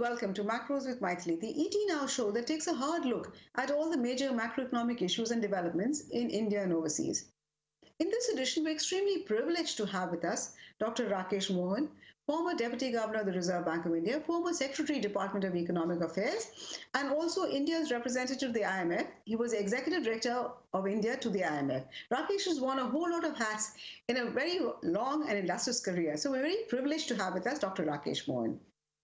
welcome to Macros with Mythili, the ET Now show that takes a hard look at all the major macroeconomic issues and developments in India and overseas. In this edition, we're extremely privileged to have with us Dr. Rakesh Mohan, former Deputy Governor of the Reserve Bank of India, former Secretary, Department of Economic Affairs, and also India's representative to the IMF. He was the Executive Director of India to the IMF. Rakesh has worn a whole lot of hats in a very long and illustrious career. So we're very privileged to have with us Dr. Rakesh Mohan.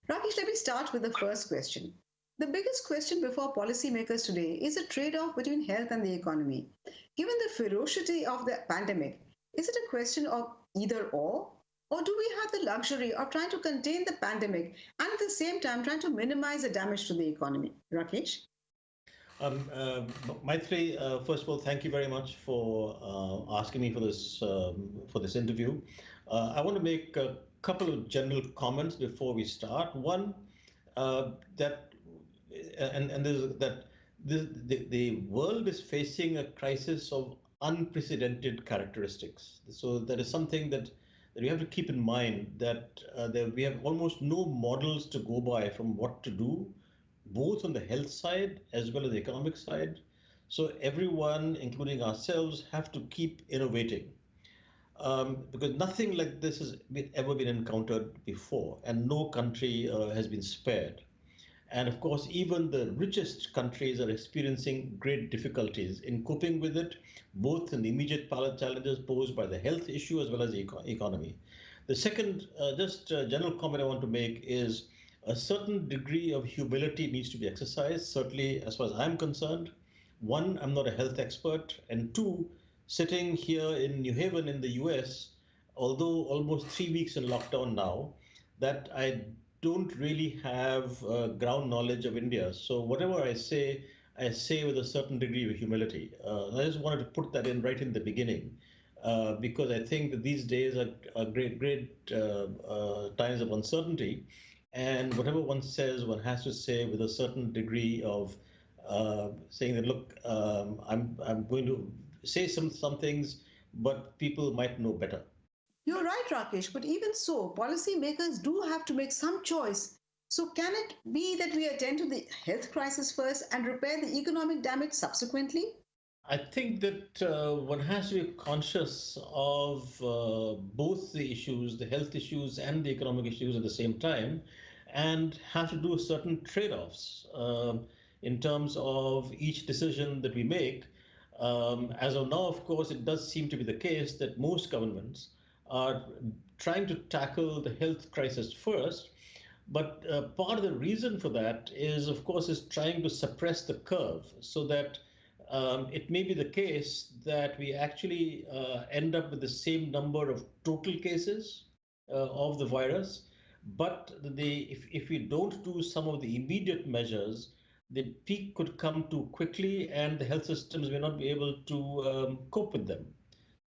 Rakesh, let me start with the first question. The biggest question before policymakers today is the trade-off between health and the economy. Given the ferocity of the pandemic, is it a question of either or do we have the luxury of trying to contain the pandemic and at the same time trying to minimize the damage to the economy? Rakesh? Mythili, first of all, thank you very much for asking me for this interview. I want to make a couple of general comments before we start. One, that the world is facing a crisis of unprecedented characteristics. So that is something that we have to keep in mind, that we have almost no models to go by from what to do, both on the health side as well as the economic side. So everyone, including ourselves, have to keep innovating. Because nothing like this has ever been encountered before, and no country has been spared. And of course, even the richest countries are experiencing great difficulties in coping with it, both in the immediate challenges posed by the health issue as well as the economy. The second, general comment I want to make is a certain degree of humility needs to be exercised, certainly as far as I'm concerned. One, I'm not a health expert, and two, sitting here in New Haven in the US, although almost 3 weeks in lockdown now, that I don't really have ground knowledge of India. So whatever I say with a certain degree of humility. I just wanted to put that in right in the beginning, because I think that these days are great times of uncertainty. And whatever one says, one has to say with a certain degree of saying that, look, I'm going to say some things, but people might know better. You're right, Rakesh, but even so, policymakers do have to make some choice. So can it be that we attend to the health crisis first and repair the economic damage subsequently? I think that one has to be conscious of both the issues, the health issues and the economic issues at the same time, and have to do certain trade-offs in terms of each decision that we make. As of now, of course, it does seem to be the case that most governments are trying to tackle the health crisis first. But part of the reason for that is, of course, is trying to suppress the curve so that it may be the case that we actually end up with the same number of total cases of the virus. But if we don't do some of the immediate measures, the peak could come too quickly and the health systems may not be able to cope with them.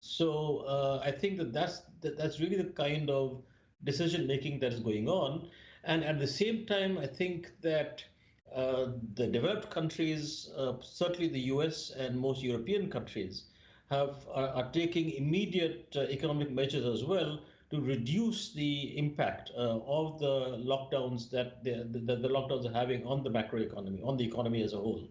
So I think that's really the kind of decision making that is going on. And at the same time, I think that the developed countries, certainly the US and most European countries, are taking immediate economic measures as well to reduce the impact of the lockdowns that the lockdowns are having on the macroeconomy, on the economy as a whole.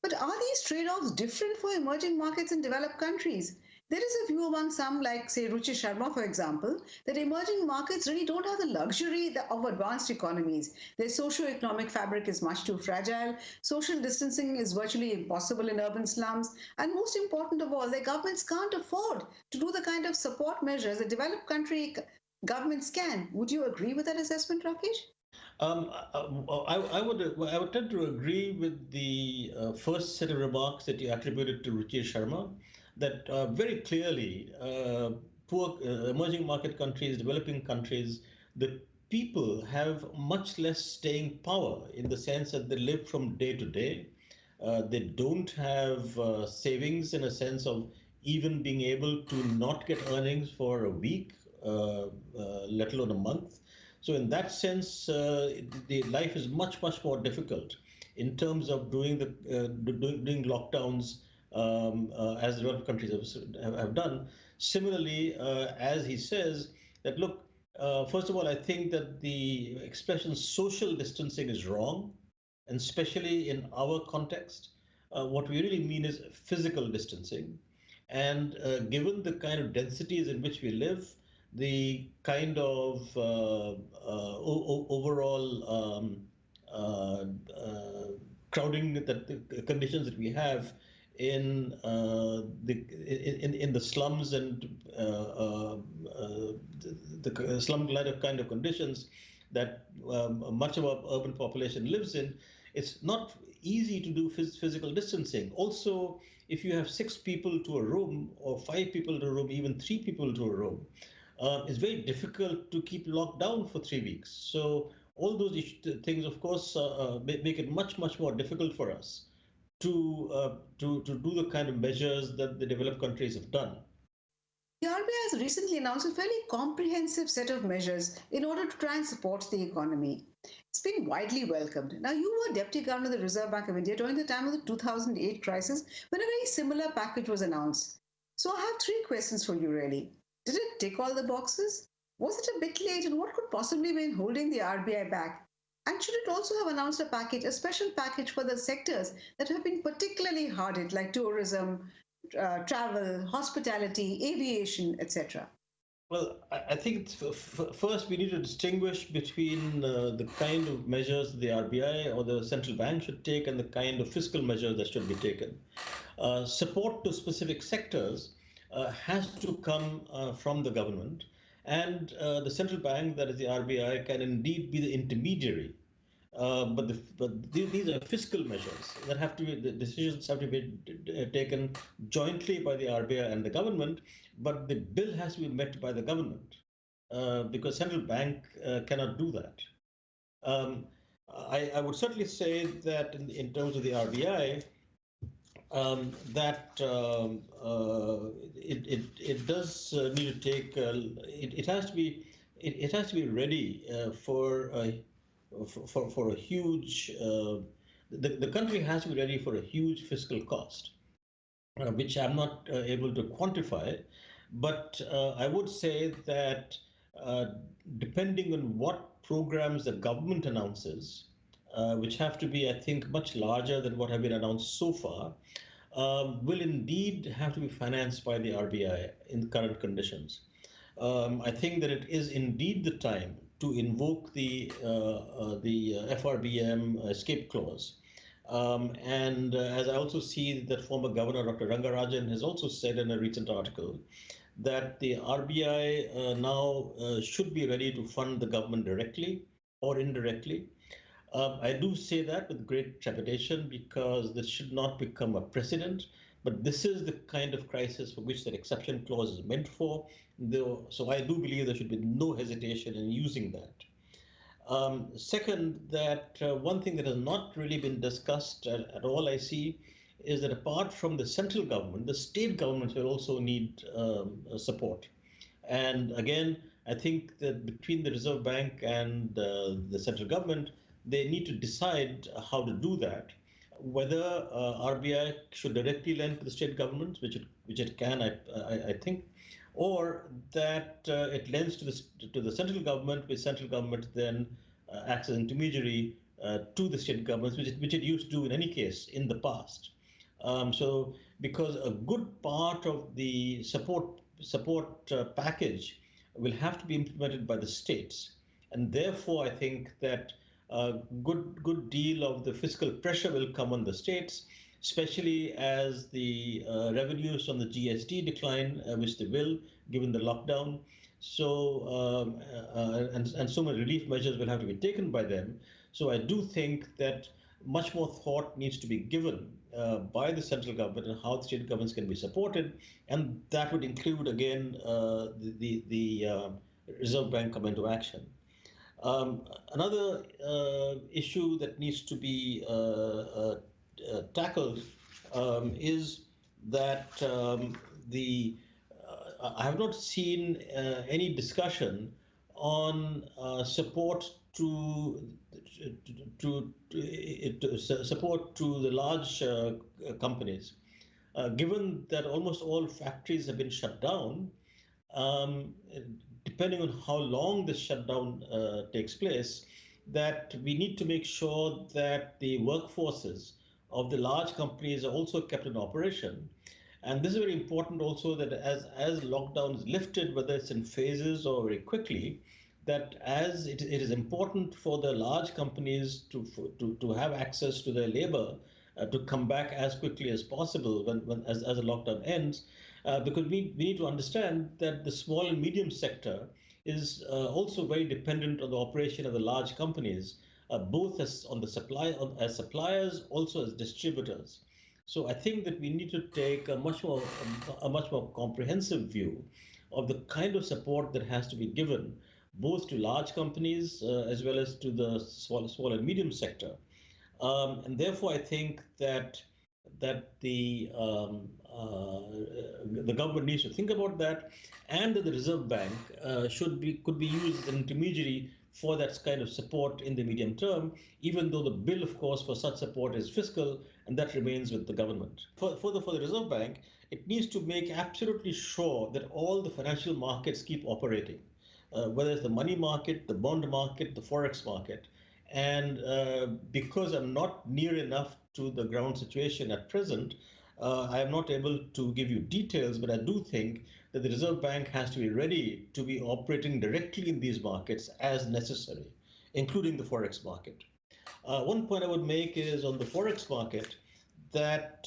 But are these trade-offs different for emerging markets and developed countries? There is a view among some, like, say, Ruchi Sharma, for example, that emerging markets really don't have the luxury of advanced economies. Their socio-economic fabric is much too fragile, social distancing is virtually impossible in urban slums, and most important of all, their governments can't afford to do the kind of support measures that developed country governments can. Would you agree with that assessment, Rakesh? I would tend to agree with the first set of remarks that you attributed to Ruchi Sharma, that very clearly poor emerging market countries, developing countries, the people have much less staying power in the sense that they live from day to day. They don't have savings in a sense of even being able to not get earnings for a week, let alone a month. So in that sense, the life is much more difficult in terms of doing lockdowns as developed countries have done. Similarly, as he says, that look, First of all, I think that the expression social distancing is wrong, and especially in our context. What we really mean is physical distancing. And given the kind of densities in which we live, the kind of overall uh, uh, crowding that the conditions that we have in in the slums and the slum kind of conditions that much of our urban population lives in, it's not easy to do physical distancing. Also, if you have six people to a room or five people to a room, even three people to a room, it's very difficult to keep locked down for 3 weeks. So all those things, of course, make it much more difficult for us to do the kind of measures that the developed countries have done. The RBI has recently announced a fairly comprehensive set of measures in order to try and support the economy. It's been widely welcomed. Now, you were Deputy Governor of the Reserve Bank of India during the time of the 2008 crisis when a very similar package was announced. So, I have three questions for you really. Did it tick all the boxes? Was it a bit late, and what could possibly be holding the RBI back? And should it also have announced a package, a special package for the sectors that have been particularly hard hit, like tourism, travel, hospitality, aviation, etc.? Well, I think first we need to distinguish between the kind of measures the RBI or the central bank should take and the kind of fiscal measures that should be taken. Support to specific sectors has to come from the government, and the central bank, that is the RBI, can indeed be the intermediary. These are fiscal measures that have to be, the decisions have to be taken jointly by the RBI and the government, but the bill has to be met by the government because central bank cannot do that. Um, I would certainly say that in terms of the RBI, that it does need to take it has to be it has to be ready for a huge the country has to be ready for a huge fiscal cost, which I'm not able to quantify, but I would say that uh, depending on what programs the government announces, which have to be, I think, much larger than what have been announced so far, will indeed have to be financed by the RBI in current conditions. I think that it is indeed the time to invoke the FRBM escape clause. And as I also see that former Governor Dr. Rangarajan has also said in a recent article that the RBI now should be ready to fund the government directly or indirectly. I do say that with great trepidation because this should not become a precedent, but this is the kind of crisis for which that exception clause is meant for. So I do believe there should be no hesitation in using that. Second, that one thing that has not really been discussed at all, I see, is that apart from the central government, the state governments will also need support. And again, I think that between the Reserve Bank and the central government, they need to decide how to do that. Whether RBI should directly lend to the state governments, which it can, I think, or that it lends to the central government, which central government then acts as intermediary to the state governments, which it used to do in any case in the past. So, because a good part of the support package will have to be implemented by the states, and therefore I think that a good deal of the fiscal pressure will come on the states, especially as the revenues from the GST decline, which they will, given the lockdown. So and so many relief measures will have to be taken by them. So I do think that much more thought needs to be given by the central government and how the state governments can be supported, and that would include again the Reserve Bank come into action. Another issue that needs to be tackled is that the I have not seen any discussion on support support to the large companies. Given that almost all factories have been shut down, um, depending on how long this shutdown takes place, that we need to make sure that the workforces of the large companies are also kept in operation. And this is very important also, that as lockdown is lifted, whether it's in phases or very quickly, that as it is important for the large companies to have access to their labor, to come back as quickly as possible as the lockdown ends, because we need to understand that the small and medium sector is also very dependent on the operation of the large companies, both as on the as suppliers, also as distributors. So I think that we need to take a much more comprehensive view of the kind of support that has to be given both to large companies as well as to the small and medium sector. And therefore, I think that the government needs to think about that, and that the Reserve Bank could be used as an intermediary for that kind of support in the medium term, even though the bill, of course, for such support is fiscal, and that remains with the government. For the Reserve Bank, it needs to make absolutely sure that all the financial markets keep operating, whether it's the money market, the bond market, the forex market. And because I'm not near enough to the ground situation at present, I am not able to give you details, but I do think that the Reserve Bank has to be ready to be operating directly in these markets as necessary, including the forex market. One point I would make is on the forex market that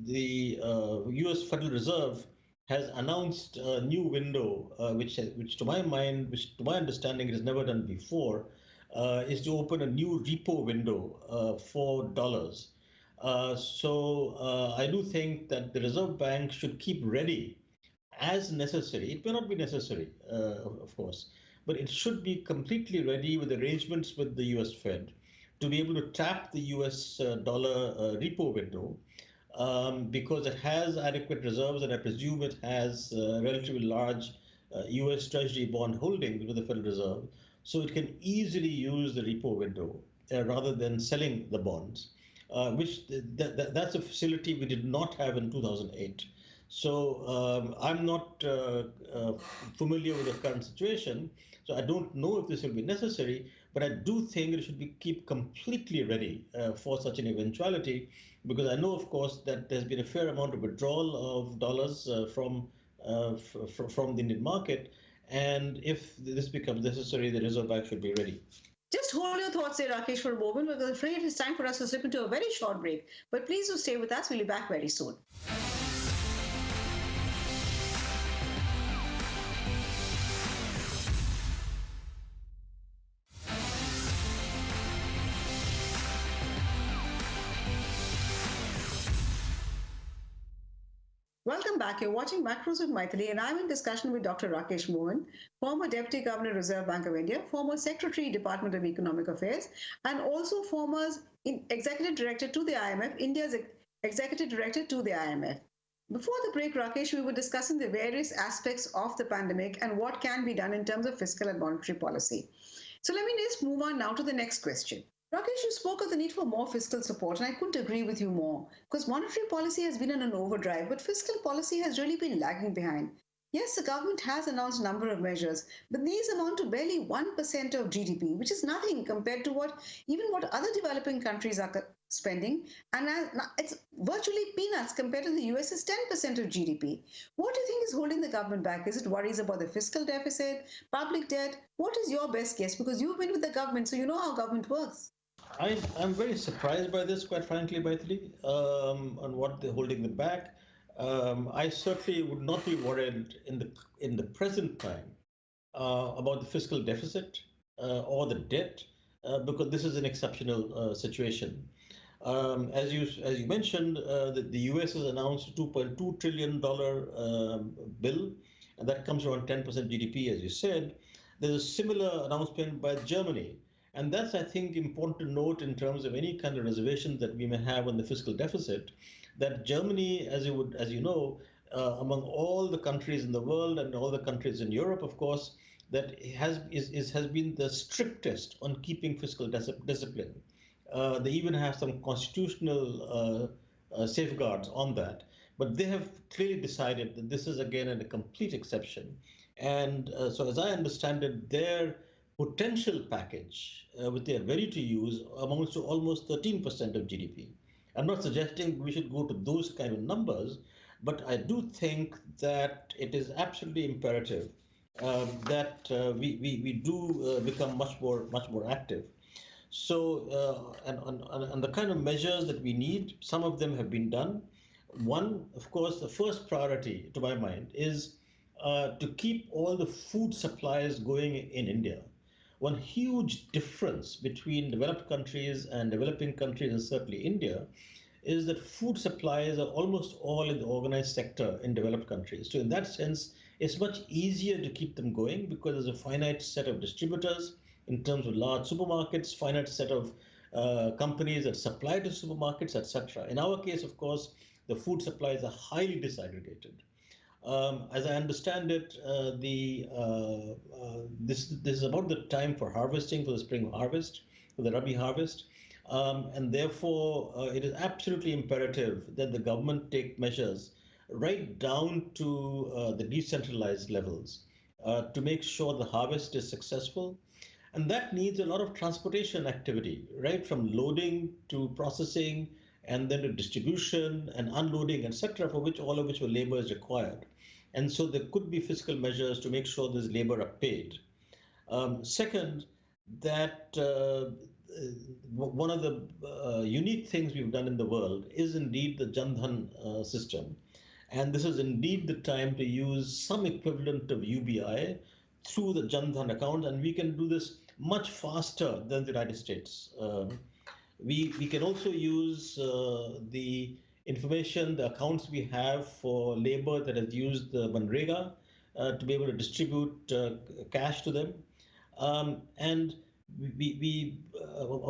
the US Federal Reserve has announced a new window, which to my mind, which to my understanding, it has never done before, is to open a new repo window for dollars. So I do think that the Reserve Bank should keep ready as necessary. It may not be necessary, of course, but it should be completely ready with arrangements with the US Fed to be able to tap the US dollar repo window, because it has adequate reserves, and I presume it has relatively large US Treasury bond holdings with the Federal Reserve, so it can easily use the repo window rather than selling the bonds, that's a facility we did not have in 2008. So I'm not familiar with the current situation, so I don't know if this will be necessary, but I do think it should be keep completely ready for such an eventuality, because I know, of course, that there's been a fair amount of withdrawal of dollars from the Indian market, and if this becomes necessary, the Reserve Bank should be ready. Just hold your thoughts there, Rakesh, for a moment, because I'm afraid it's time for us to slip into a very short break. But please do stay with us. We'll be back very soon. Welcome back. You're watching Macros with Mythili, and I'm in discussion with Dr. Rakesh Mohan, former Deputy Governor, Reserve Bank of India, former Secretary, Department of Economic Affairs, and also former Executive Director to the IMF, India's Executive Director to the IMF. Before the break, Rakesh, we were discussing the various aspects of the pandemic and what can be done in terms of fiscal and monetary policy. So let me just move on now to the next question. Rakesh, you spoke of the need for more fiscal support, and I couldn't agree with you more, because monetary policy has been in an overdrive, but fiscal policy has really been lagging behind. Yes, the government has announced a number of measures, but these amount to barely 1% of GDP, which is nothing compared to what other developing countries are spending, and it's virtually peanuts compared to the US's 10% of GDP. What do you think is holding the government back? Is it worries about the fiscal deficit, public debt? What is your best guess? Because you've been with the government, so you know how government works. I'm very surprised by this, quite frankly, Mythili, on what they're holding them back. I certainly would not be worried in the present time about the fiscal deficit or the debt, because this is an exceptional situation. As you mentioned, the US has announced a $2.2 trillion bill, and that comes around 10% GDP, as you said. There's a similar announcement by Germany. And that's, I think, important to note in terms of any kind of reservations that we may have on the fiscal deficit, that Germany, as you know, among all the countries in the world and all the countries in Europe, of course, that has been the strictest on keeping fiscal discipline. They even have some constitutional safeguards on that, But they have clearly decided that this is again a complete exception. And so, as I understand it, their potential package, which they are ready to use, amounts to almost 13% of GDP. I'm not suggesting we should go to those kind of numbers, but I do think that it is absolutely imperative that we do become much more active. So, and the kind of measures that we need, some of them have been done. One, of course, the first priority to my mind is to keep all the food supplies going in India. One huge difference between developed countries and developing countries, and certainly India, is that food supplies are almost all in the organized sector in developed countries. So, in that sense, it's much easier to keep them going because there's a finite set of distributors in terms of large supermarkets, finite set of companies that supply to supermarkets, etc. In our case, of course, the food supplies are highly disaggregated. As I understand it, this is about the time for harvesting, for the spring harvest, for the Rabi harvest, and therefore it is absolutely imperative that the government take measures right down to the decentralized levels to make sure the harvest is successful, and that needs a lot of transportation activity, right from loading to processing and then to distribution and unloading, etc., for which all of which labor is required. And so there could be fiscal measures to make sure this labor are paid. Second, that one of the unique things we've done in the world is indeed the Jan Dhan system. And this is indeed the time to use some equivalent of UBI through the Jan Dhan account, and we can do this much faster than the United States. We can also use the information, the accounts we have for labor that has used the Manrega to be able to distribute cash to them. And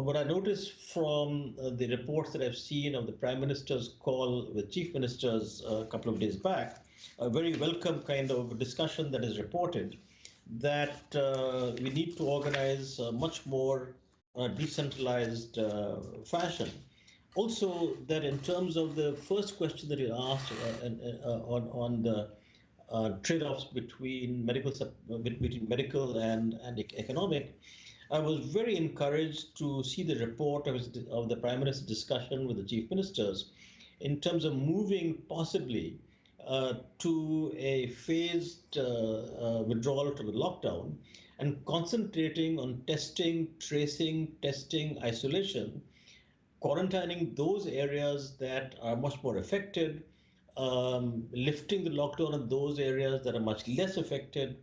what I noticed from the reports that I've seen of the Prime Minister's call with Chief Ministers a couple of days back, a very welcome kind of discussion that is reported that we need to organize much more decentralized fashion. Also, that in terms of the first question that you asked on the trade-offs between medical and economic, I was very encouraged to see the report of the Prime Minister's discussion with the Chief Ministers in terms of moving possibly to a phased withdrawal from the lockdown and concentrating on testing, tracing, testing, isolation, quarantining those areas that are much more affected, lifting the lockdown in those areas that are much less affected,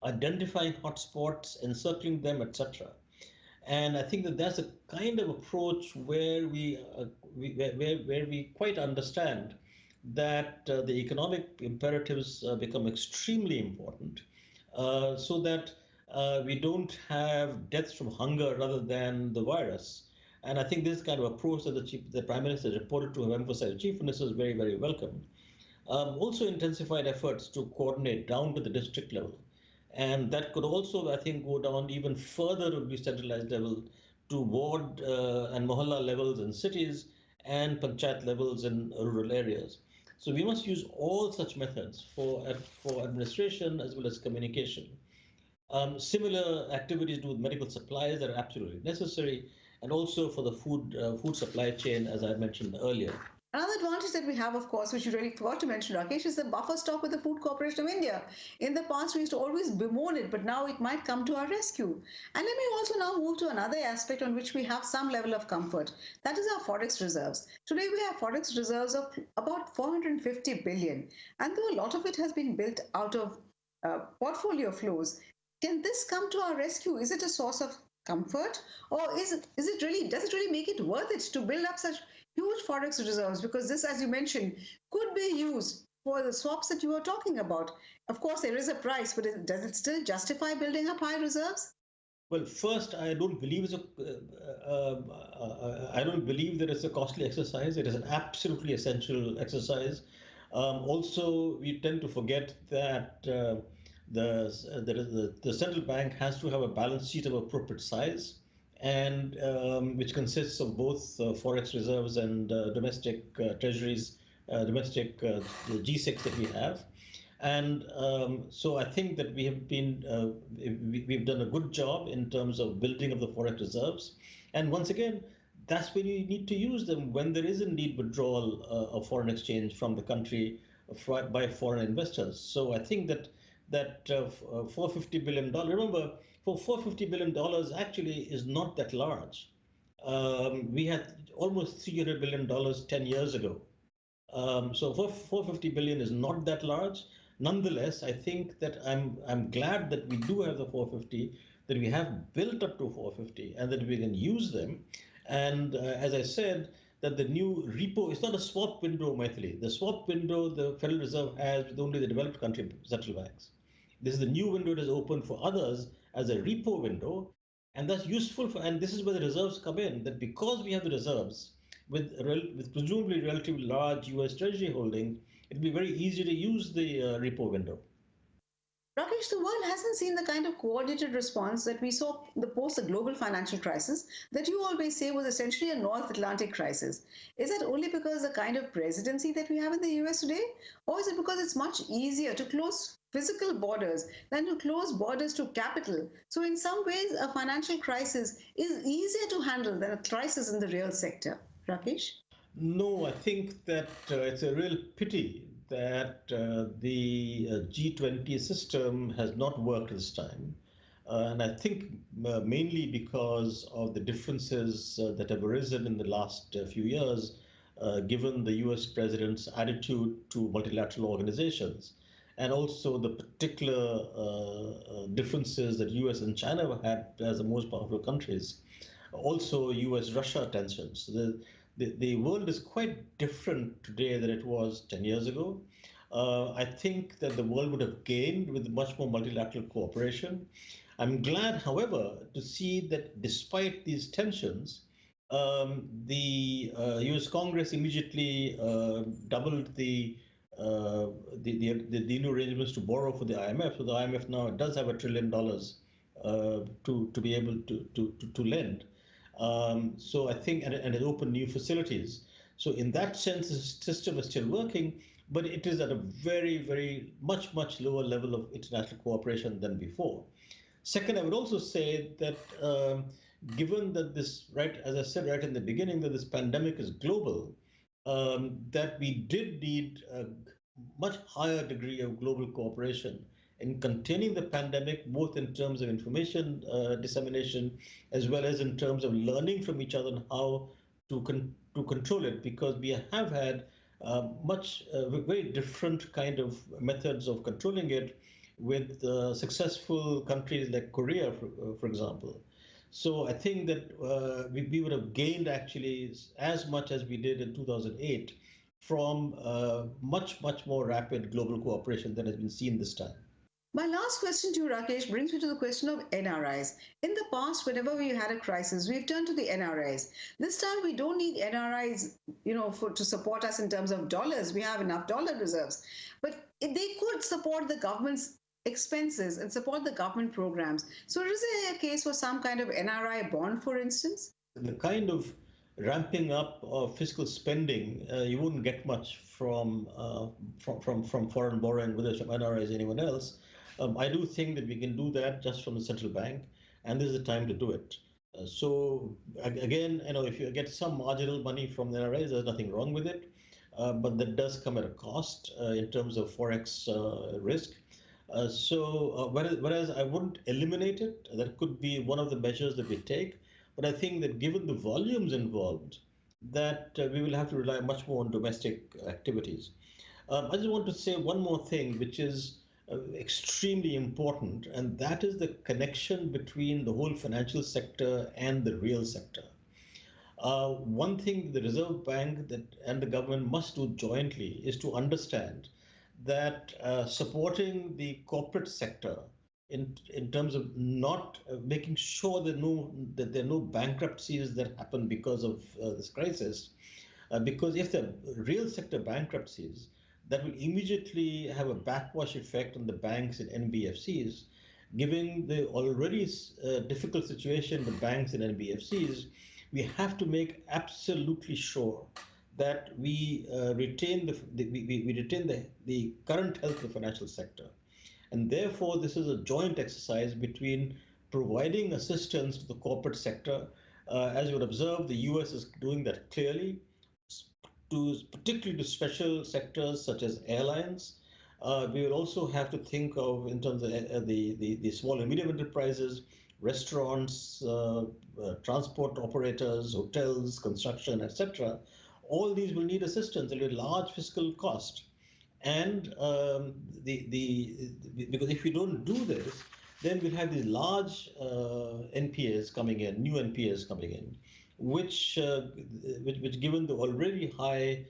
identifying hotspots, encircling them, etc. And I think that that's a kind of approach where where we quite understand that the economic imperatives become extremely important, so that we don't have deaths from hunger rather than the virus. And I think this kind of approach that the Prime Minister reported to have emphasized, the Chief Minister, is very, very welcome. Also intensified efforts to coordinate down to the district level. And that could also, I think, go down even further to decentralized level to ward and mohalla levels in cities and panchayat levels in rural areas. So we must use all such methods for administration as well as communication. Similar activities do with medical supplies that are absolutely necessary, and also for the food supply chain, as I mentioned earlier. Another advantage that we have, of course, which you really forgot to mention, Rakesh, is the buffer stock with the Food Corporation of India. In the past, we used to always bemoan it, but now it might come to our rescue. And let me also now move to another aspect on which we have some level of comfort. That is our forex reserves. Today, we have forex reserves of about 450 billion. And though a lot of it has been built out of portfolio flows, can this come to our rescue? Is it a source of comfort, or does it really make it worth it to build up such huge forex reserves? Because this, as you mentioned, could be used for the swaps that you are talking about. Of course, there is a price, but does it still justify building up high reserves? Well, first, I don't believe I don't believe that it's a costly exercise. It is an absolutely essential exercise. Also, we tend to forget that the central bank has to have a balance sheet of appropriate size, and which consists of both forex reserves and domestic treasuries domestic the G6 that we have. And so I think that we've done a good job in terms of building up the forex reserves. And once again, that's when you need to use them when there is indeed withdrawal of foreign exchange from the country by foreign investors. So I think that $450 billion. Remember, for $450 billion actually is not that large. We had almost $300 billion 10 years ago. So for 450 billion is not that large. Nonetheless, I think that I'm glad that we do have the 450, that we have built up to 450, and that we can use them. And as I said, that the new repo is not a swap window, Mythili. The swap window the Federal Reserve has with only the developed country central banks. This is the new window that is open for others as a repo window, and that's useful for. And this is where the reserves come in. That because we have the reserves with presumably relatively large U.S. Treasury holding, it'll be very easy to use the repo window. Rakesh, the world hasn't seen the kind of coordinated response that we saw the post the global financial crisis that you always say was essentially a North Atlantic crisis. Is that only because the kind of presidency that we have in the US today? Or is it because it's much easier to close physical borders than to close borders to capital? So, in some ways, a financial crisis is easier to handle than a crisis in the real sector. Rakesh? No, I think that it's a real pity that the G20 system has not worked this time. And I think mainly because of the differences that have arisen in the last few years, given the US president's attitude to multilateral organizations, and also the particular differences that US and China have had as the most powerful countries. Also, US-Russia tensions. The world is quite different today than it was 10 years ago. I think that the world would have gained with much more multilateral cooperation. I'm glad, however, to see that despite these tensions, the US Congress immediately doubled the new arrangements to borrow for the IMF. So the IMF now does have $1 trillion to be able to lend. So I think, and it opened new facilities. So in that sense, the system is still working, but it is at a very, much lower level of international cooperation than before. Second, I would also say that given that this, right, as I said right in the beginning, that this pandemic is global, that we did need a much higher degree of global cooperation in containing the pandemic, both in terms of information dissemination, as well as in terms of learning from each other and how to control it, because we have had very different kind of methods of controlling it with successful countries like Korea, for example. So I think that we would have gained actually as much as we did in 2008 from much more rapid global cooperation than has been seen this time. My last question to you, Rakesh, brings me to the question of NRIs. In the past, whenever we had a crisis, we've turned to the NRIs. This time, we don't need NRIs, to support us in terms of dollars. We have enough dollar reserves, but they could support the government's expenses and support the government programs. So, is there a case for some kind of NRI bond, for instance? The kind of ramping up of fiscal spending, you wouldn't get much from foreign borrowing, whether it's from NRIs or anyone else. I do think that we can do that just from the central bank, and this is the time to do it. So again, if you get some marginal money from the NRIs, there's nothing wrong with it, but that does come at a cost in terms of forex risk. Whereas I wouldn't eliminate it, that could be one of the measures that we take. But I think that given the volumes involved, that we will have to rely much more on domestic activities. I just want to say one more thing, which is extremely important, and that is the connection between the whole financial sector and the real sector. One thing the Reserve Bank and the government must do jointly is to understand that supporting the corporate sector in terms of not making sure that there are no bankruptcies that happen because of this crisis, because if there are real sector bankruptcies, that will immediately have a backwash effect on the banks and NBFCs. Given the already difficult situation in the banks and NBFCs, we have to make absolutely sure that we retain we retain the current health of the financial sector. And therefore, this is a joint exercise between providing assistance to the corporate sector. As you would observe, the US is doing that clearly, particularly to special sectors such as airlines. We will also have to think of, in terms of the small and medium enterprises, restaurants, transport operators, hotels, construction, etc. All these will need assistance. There will be large fiscal cost. And because if we don't do this, then we'll have these large NPAs coming in, new NPAs coming in, which, which given the already high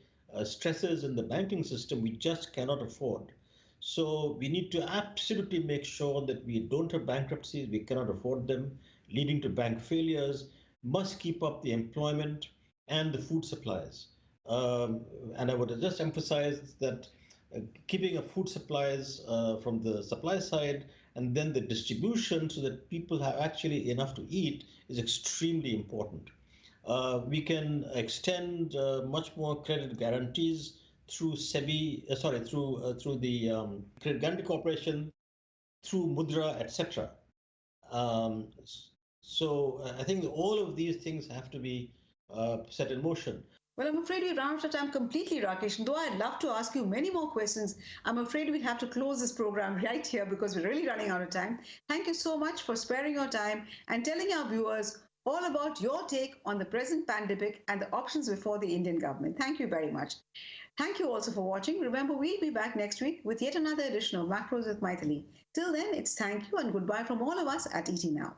stresses in the banking system, we just cannot afford. So we need to absolutely make sure that we don't have bankruptcies, we cannot afford them, leading to bank failures, must keep up the employment and the food supplies. And I would just emphasize that keeping of food supplies from the supply side and then the distribution so that people have actually enough to eat is extremely important. We can extend much more credit guarantees through SEBI, through the Credit Guarantee Corporation, through Mudra, etc. Um, so I think all of these things have to be set in motion. Well, I'm afraid we've run out of time completely, Rakesh. And though I'd love to ask you many more questions, I'm afraid we'll have to close this program right here because we're really running out of time. Thank you so much for sparing your time and telling our viewers all about your take on the present pandemic and the options before the Indian government. Thank you very much. Thank you also for watching. Remember, we'll be back next week with yet another edition of Macros with Mythili. Till then, it's thank you and goodbye from all of us at ET Now.